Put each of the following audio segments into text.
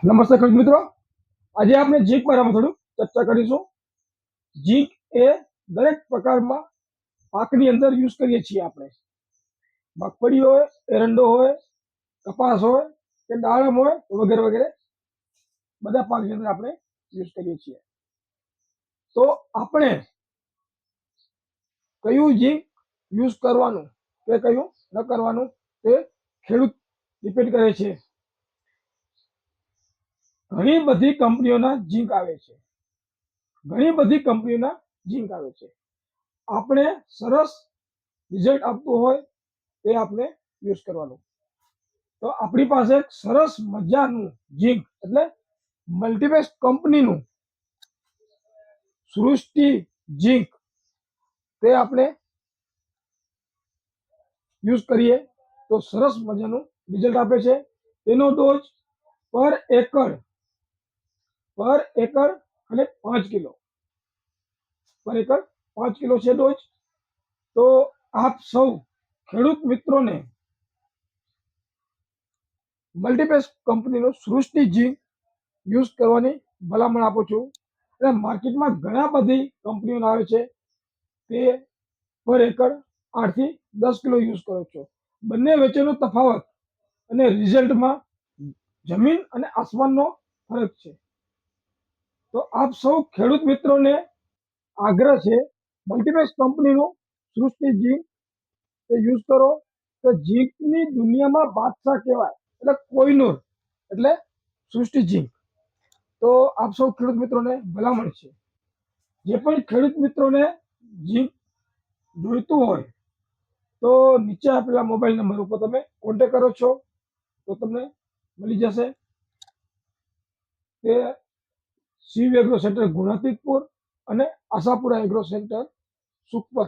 નમસ્તે ખેડૂત મિત્રો, આજે આપણે ઝીંક બારામાં થોડું ચર્ચા કરીશું. ઝીંક એ દરેક પ્રકારમાં પાકની અંદર યુઝ કરીએ છીએ આપણે. મગફળી હોય, એરંડો હોય, કપાસ હોય કે દાડમ હોય વગેરે વગેરે બધા પાકની અંદર આપણે યુઝ કરીએ છીએ. તો આપણે કયું ઝીંક યુઝ કરવાનું કે કયું ન કરવાનું તે ખેડૂત ડિપેન્ડ કરે છે. ઘણી બધી કંપનીઓના ઝીંક આવે છે. આપણે સરસ રિઝલ્ટ આપતું હોય તે આપણે યુઝ કરવાનું. તો આપણી પાસે એક સરસ મજાનું ઝીંક એટલે મલ્ટીબેસ્ટ કંપનીનું સૃષ્ટિ ઝીંક તે આપણે યુઝ કરીએ તો સરસ મજાનું રિઝલ્ટ આપે છે. તેનો ડોઝ પર એકર અને 5 કિલો છે ડોઝ. તો આપ સૌ ખેડૂત મિત્રોને મલ્ટીબેસ્ટ કંપનીનું સૃષ્ટિ ઝીંક યુઝ કરવાની ભલામણ આપું છું. અને માર્કેટમાં ઘણા બધી કંપનીઓ આવે છે તે પર એકર 8 થી 10 કિલો યુઝ કરો છો. બંને વચ્ચેનો તફાવત અને રિઝલ્ટમાં જમીન અને આસમાનનો ફરક છે. તો આપ સૌ ખેડૂત મિત્રોને આગ્રહ છે મલ્ટીબેસ્ટ કંપનીનું સૃષ્ટિ ઝીંક યુઝ કરો. તો ઝીંકની દુનિયામાં બાદશાહ કહેવાય એટલે કોઈનૂર એટલે સૃષ્ટિ ઝીંક. તો આપ સૌ ખેડૂત મિત્રોને ભલામણ છે, જે પણ ખેડૂત મિત્રોને ઝીંક જોઈતું હોય તો નીચે આપેલા મોબાઈલ નંબર ઉપર તમે કોન્ટેક્ટ કરો છો તો તમને મળી જશે. તે શિવ એગ્રો સેન્ટર ગુણાતીતપુર અને આશાપુરા એગ્રો સેન્ટર સુખપર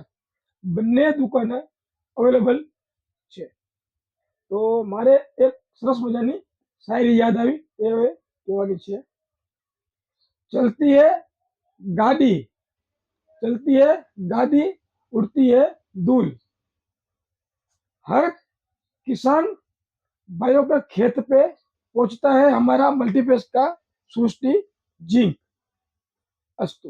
બંને દુકાને અવેલેબલ છે. તો મારે એક સરસ મજાની શાયરી યાદ આવી એ હવે કહેવાની છે. ચલતી હે गाड़ी उड़ती है धूल, हर किसान भाइयों के खेत पे पहुंचता है हमारा मल्टीपेस का सृष्टि ઝીંક. अस्तु.